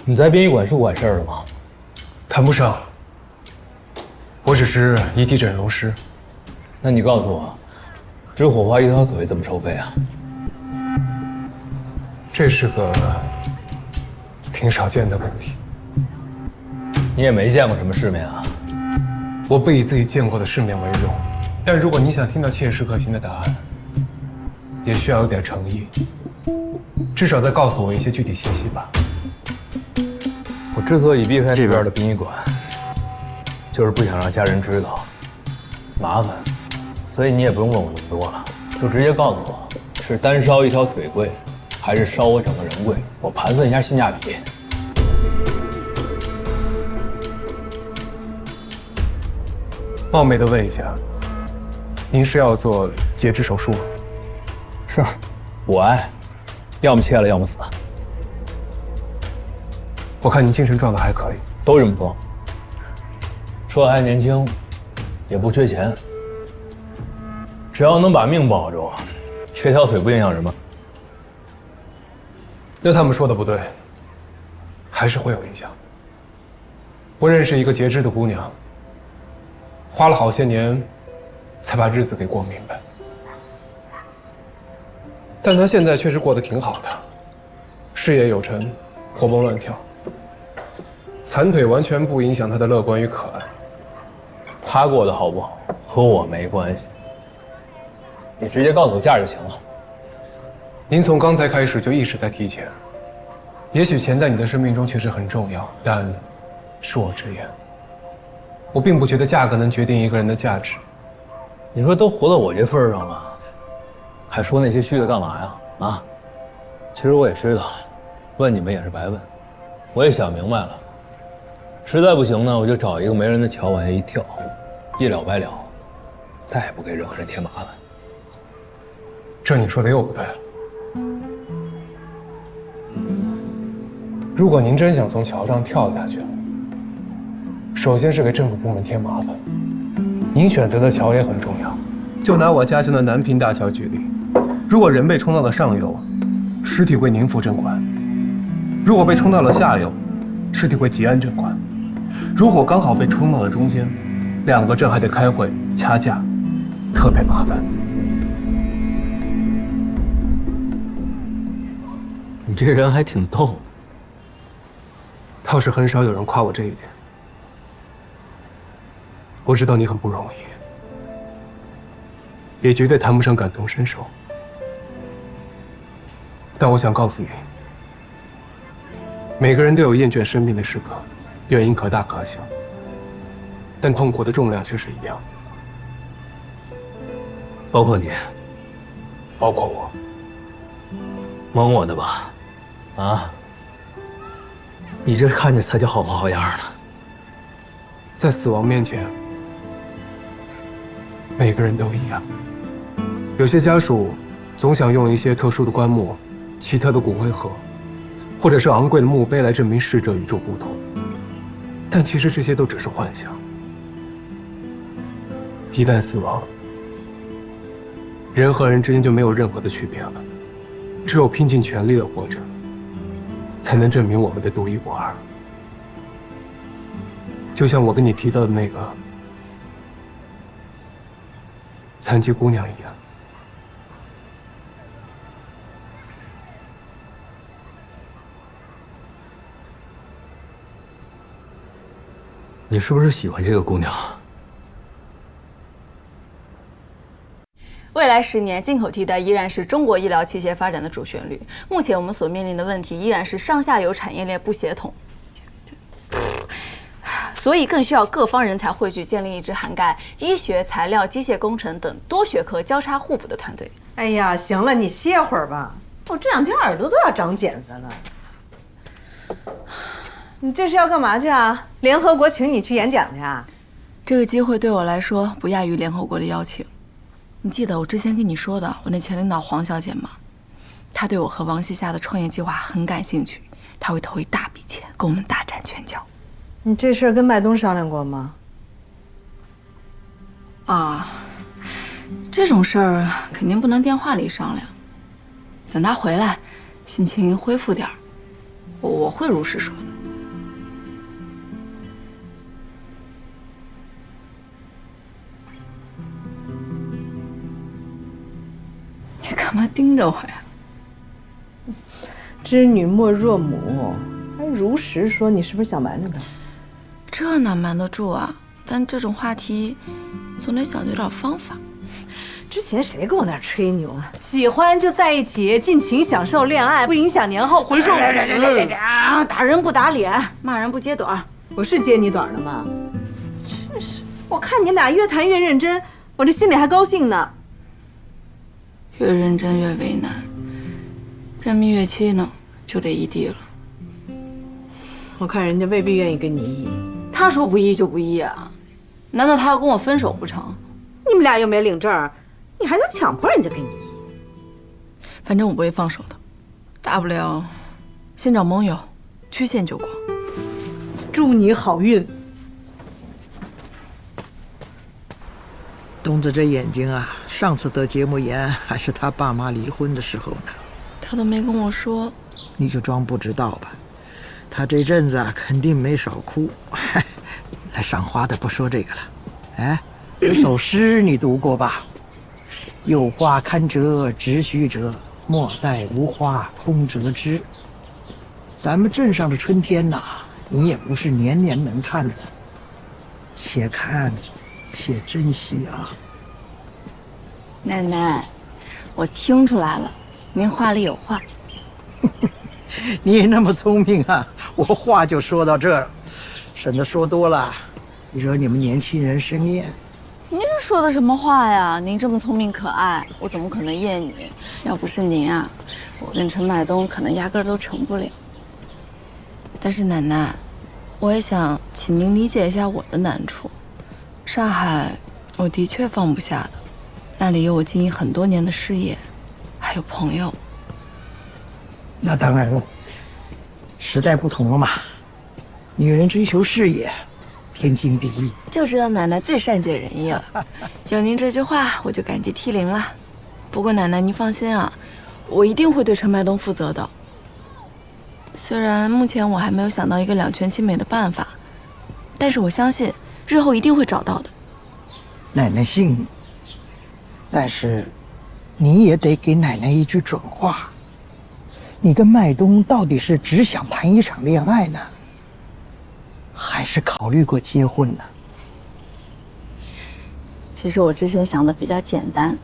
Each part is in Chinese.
你在殡仪馆是管事儿的吗？谈不上，我只是遗体整容师。那你告诉我，只火化一条腿怎么收费啊？这是个挺少见的问题。你也没见过什么世面啊？我不以自己见过的世面为荣，但如果你想听到切实可行的答案，也需要有点诚意，至少再告诉我一些具体信息吧。我之所以避开这边的殡仪馆，就是不想让家人知道，麻烦。所以你也不用问我那么多了，就直接告诉我，是单烧一条腿贵，还是烧我整个人贵？我盘算一下性价比。冒昧的问一下，您是要做截肢手术吗？是，我爱，要么切了，要么死。我看您精神状态还可以，都这么说。说还年轻，也不缺钱，只要能把命保住，缺条腿不影响什么。那他们说的不对，还是会有影响。我认识一个截肢的姑娘，花了好些年，才把日子给过明白。但她现在确实过得挺好的，事业有成，活蹦乱跳。残腿完全不影响她的乐观与可爱。她过得好不好和我没关系，你直接告诉我价就行了。您从刚才开始就一直在提钱，也许钱在你的生命中确实很重要，但恕我直言，我并不觉得价格能决定一个人的价值。你说都活到我这份上了，还说那些虚的干嘛呀？啊，其实我也知道，问你们也是白问，我也想明白了。实在不行呢，我就找一个没人的桥往下一跳，一了百了，再也不给任何人添麻烦。这你说的又不对了。如果您真想从桥上跳下去，首先是给政府部门添麻烦。您选择的桥也很重要。就拿我家乡的南平大桥举例，如果人被冲到了上游，尸体归您负正管；如果被冲到了下游，尸体归吉安正管。如果刚好被冲到了中间，两个镇还得开会掐架，特别麻烦。你这人还挺逗。倒是很少有人夸我这一点。我知道你很不容易，也绝对谈不上感同身受。但我想告诉你，每个人都有厌倦生命的时刻，原因可大可小，但痛苦的重量却是一样。包括你，包括我。蒙我的吧？啊？你这看着才叫好模好样的。在死亡面前，每个人都一样。有些家属总想用一些特殊的棺木、奇特的骨灰盒，或者是昂贵的墓碑来证明逝者与众不同，但其实这些都只是幻想。一旦死亡，人和人之间就没有任何的区别了，只有拼尽全力的活着，才能证明我们的独一无二。就像我跟你提到的那个残疾姑娘一样。你是不是喜欢这个姑娘？未来10年，进口替代依然是中国医疗器械发展的主旋律。目前我们所面临的问题依然是上下游产业链不协同，所以更需要各方人才汇聚，建立一支涵盖医学、材料、机械工程等多学科交叉互补的团队。哎呀，行了，你歇会儿吧，我这2天耳朵都要长茧子了。你这是要干嘛去啊？联合国请你去演讲去啊？这个机会对我来说不亚于联合国的邀请。你记得我之前跟你说的我那前领导黄小姐吗？她对我和王西夏的创业计划很感兴趣，她会投一大笔钱跟我们大展拳脚。你这事儿跟麦东商量过吗？啊，这种事儿肯定不能电话里商量。等他回来，心情恢复点儿，我会如实说的。嘛盯着我呀？知女莫若母，还如实说，你是不是想瞒着他？这哪瞒得住啊？但这种话题，总得讲究点方法。之前谁跟我那儿吹牛啊？喜欢就在一起，尽情享受恋爱，不影响年后回收。打人不打脸，骂人不揭短。我是揭你短了吗？真是，我看你俩越谈越认真，我这心里还高兴呢。越认真越为难，这蜜月期呢就得异地了。我看人家未必愿意跟你异，他说不异就不异啊？难道他要跟我分手不成？你们俩又没领证，你还能强迫人家跟你异？反正我不会放手的，大不了先找盟友，曲线救国。祝你好运。东子这眼睛啊，上次得结膜炎还是他爸妈离婚的时候呢。他都没跟我说。你就装不知道吧。他这阵子啊，肯定没少哭。来赏花的不说这个了。哎，有首诗你读过吧？有花堪折直须折，莫待无花空折枝。咱们镇上的春天呐，你也不是年年能看的，且看且珍惜啊。奶奶，我听出来了，您话里有话。你那么聪明啊，我话就说到这儿，省得说多了，惹你们年轻人生厌。您说的什么话呀？您这么聪明可爱，我怎么可能厌你？要不是您啊，我跟陈麦东可能压根儿都成不了。但是奶奶，我也想请您理解一下我的难处。上海，我的确放不下的，那里有我经营很多年的事业，还有朋友。那当然了，时代不同了嘛，女人追求事业，天经地义。就知道奶奶最善解人意了，有您这句话，我就感激涕零了。不过奶奶您放心啊，我一定会对陈麦东负责的。虽然目前我还没有想到一个两全其美的办法，但是我相信日后一定会找到的。奶奶信你，但是你也得给奶奶一句准话。你跟麦东到底是只想谈一场恋爱呢，还是考虑过结婚呢？其实我之前想的比较简单，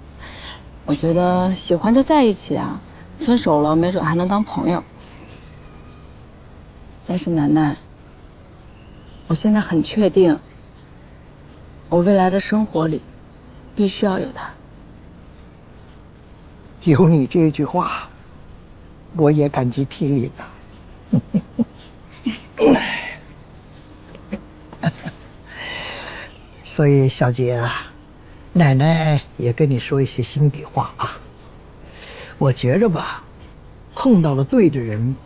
我觉得喜欢就在一起啊，分手了没准还能当朋友。但是奶奶，我现在很确定，我未来的生活里必须要有他。有你这句话，我也感激涕零啊。所以小杰啊，奶奶也跟你说一些心底话啊。我觉着吧，碰到了对的人，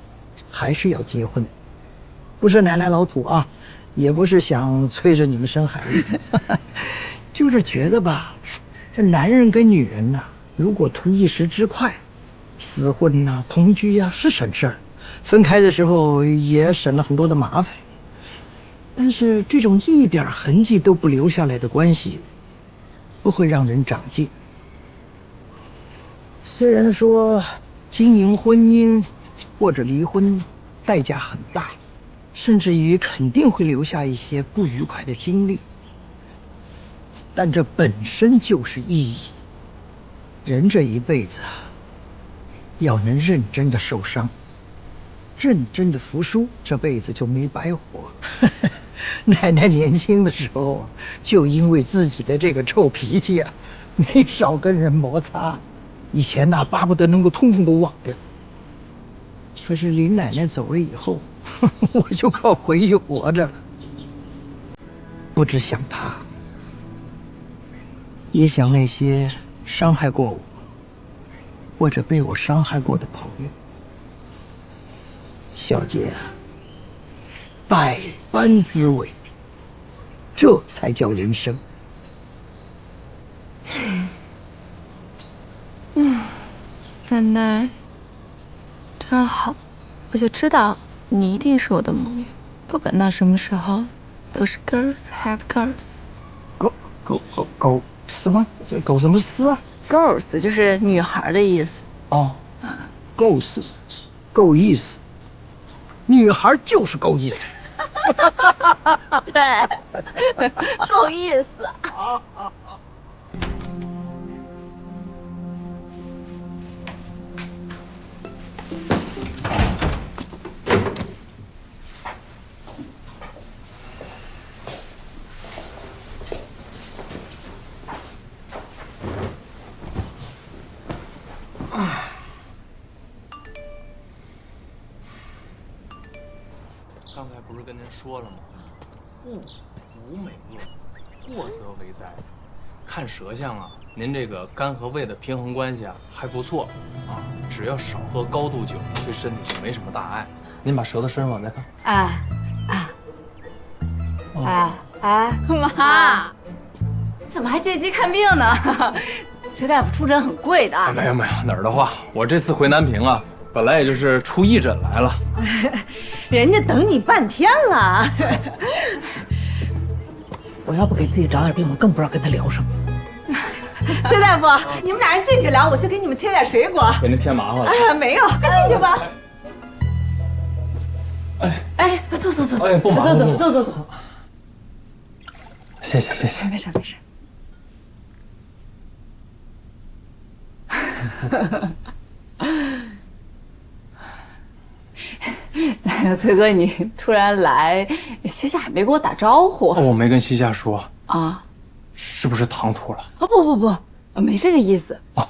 还是要结婚。不是奶奶老土啊，也不是想催着你们生孩子，就是觉得吧，这男人跟女人呐，如果图一时之快，厮混呐、同居呀、是省事儿，分开的时候也省了很多的麻烦。但是这种一点痕迹都不留下来的关系，不会让人长进。虽然说经营婚姻或者离婚代价很大，甚至于肯定会留下一些不愉快的经历，但这本身就是意义。人这一辈子要能认真的受伤，认真的服输，这辈子就没白活。奶奶年轻的时候就因为自己的这个臭脾气啊，没少跟人摩擦。以前呐，巴不得能够通通都忘掉。可是林奶奶走了以后，我就靠回忆活着了。不只想她，也想那些伤害过我或者被我伤害过的朋友。小姐啊，百般滋味，这才叫人生。奶奶，真好，我就知道你一定是我的盟友，不管到什么时候，都是 girls have girls。狗什么？这狗什么丝啊？ girls 就是女孩的意思。哦，够思，够意思，女孩就是够意思。对，够意思。刚才不是跟您说了吗？物无美恶，过则为灾。看舌象啊，您这个肝和胃的平衡关系啊还不错啊，只要少喝高度酒，对身体就没什么大碍。您把舌头伸往再看。妈，怎么还借机看病呢？崔大夫出诊很贵的。没有哪儿的话，我这次回南平啊，本来也就是出义诊来了。人家等你半天了。我要不给自己找点病，我更不知道跟他聊什么。崔大夫，你们俩人进去聊，我去给你们切点水果。给您添麻烦了。没有，快进去吧。哎，坐。哎，不忙了。坐。谢谢。没事。崔哥，你突然来，西夏也没给我打招呼。我没跟西夏说啊，是不是唐突了？不，没这个意思。啊，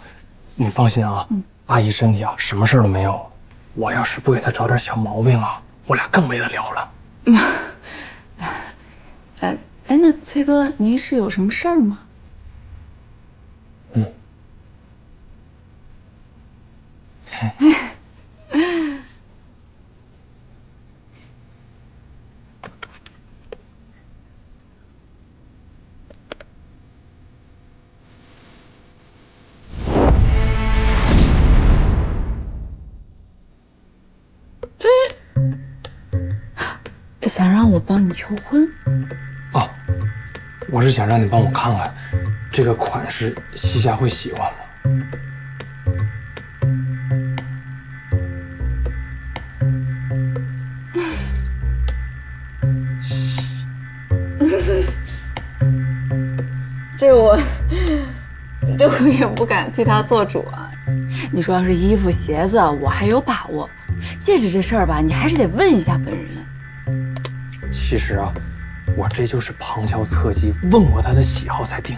你放心啊，阿姨身体啊，什么事儿都没有。我要是不给她找点小毛病啊，我俩更没得聊了。那崔哥，您是有什么事儿吗？想让我帮你求婚？哦，我是想让你帮我看看，这个款式西夏会喜欢吗？这我也不敢替他做主啊。你说要是衣服鞋子，我还有把握；戒指这事儿吧，你还是得问一下本人。其实啊，我这就是旁敲侧击问过他的喜好才定。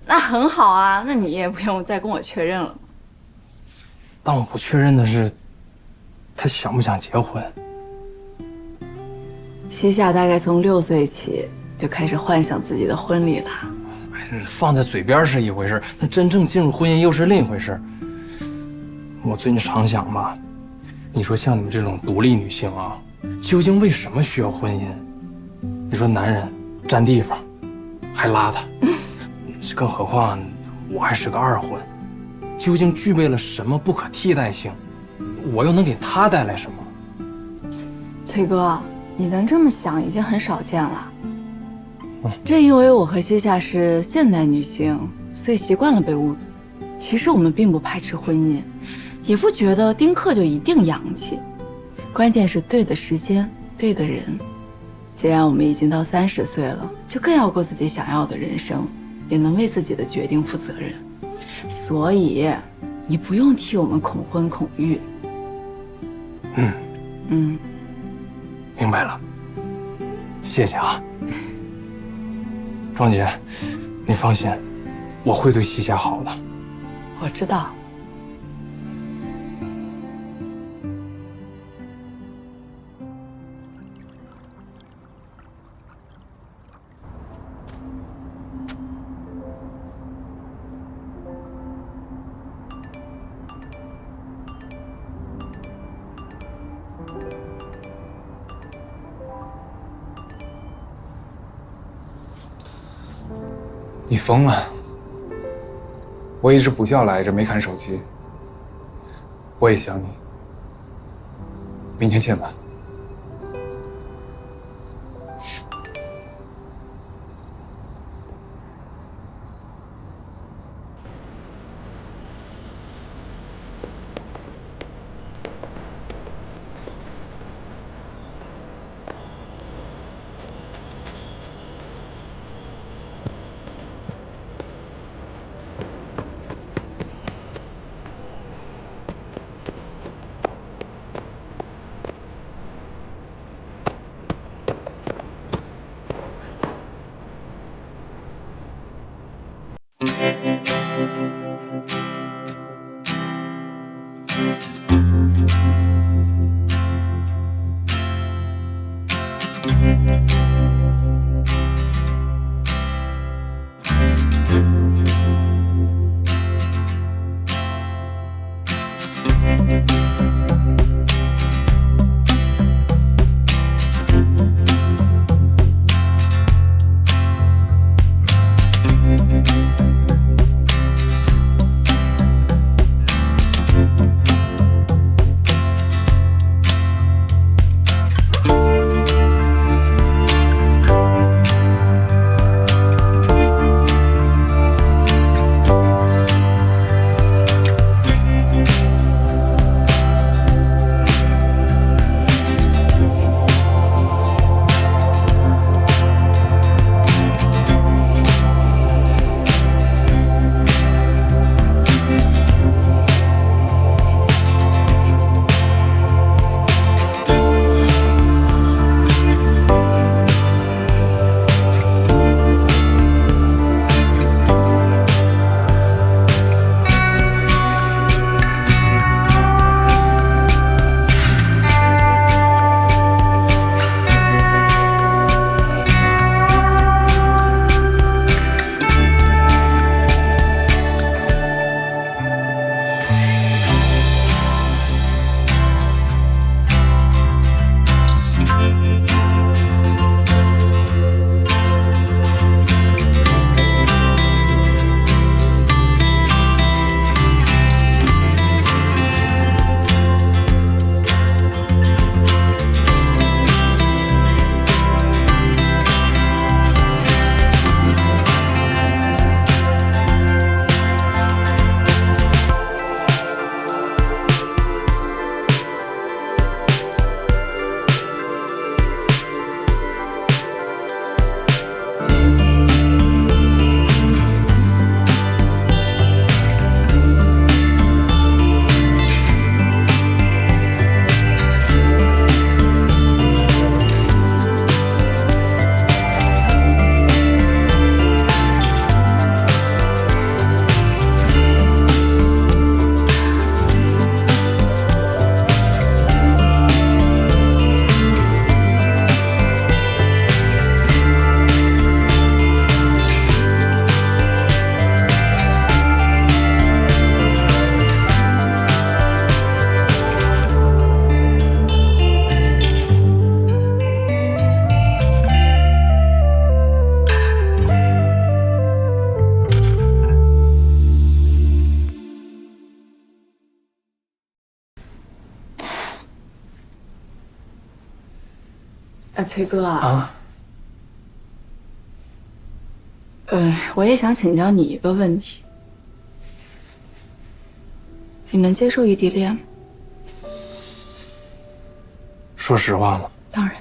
那很好啊，那你也不用再跟我确认了。但我不确认的是，他想不想结婚？西夏大概从6岁起就开始幻想自己的婚礼了。放在嘴边是一回事，那真正进入婚姻又是另一回事。我最近常想吧，你说像你们这种独立女性啊，究竟为什么需要婚姻？你说男人占地方，还邋遢，更何况我还是个二婚，究竟具备了什么不可替代性？我又能给他带来什么？崔哥，你能这么想已经很少见了。正因为我和西夏是现代女性，所以习惯了被误读。其实我们并不排斥婚姻，也不觉得丁克就一定洋气。关键是对的时间，对的人。既然我们已经到30岁了，就更要过自己想要的人生，也能为自己的决定负责任。所以，你不用替我们恐婚恐育。明白了，谢谢啊，庄姐，你放心，我会对西夏好的。我知道。你疯了！我一直补觉来着，没看手机。我也想你。明天见吧。崔哥啊，我也想请教你一个问题，你能接受异地恋吗？说实话吗？当然。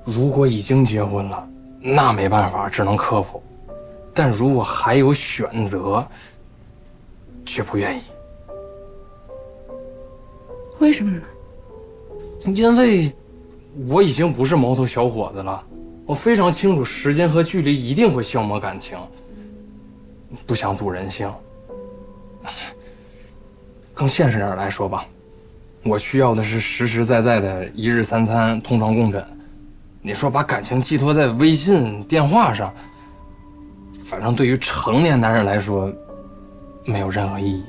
如果已经结婚了，那没办法，只能克服。但如果还有选择，却不愿意。为什么呢？因为我已经不是毛头小伙子了，我非常清楚时间和距离一定会消磨感情，不想赌人性。更现实点来说吧，我需要的是实实在在的一日三餐、同床共枕。你说把感情寄托在微信、电话上，反正对于成年男人来说，没有任何意义。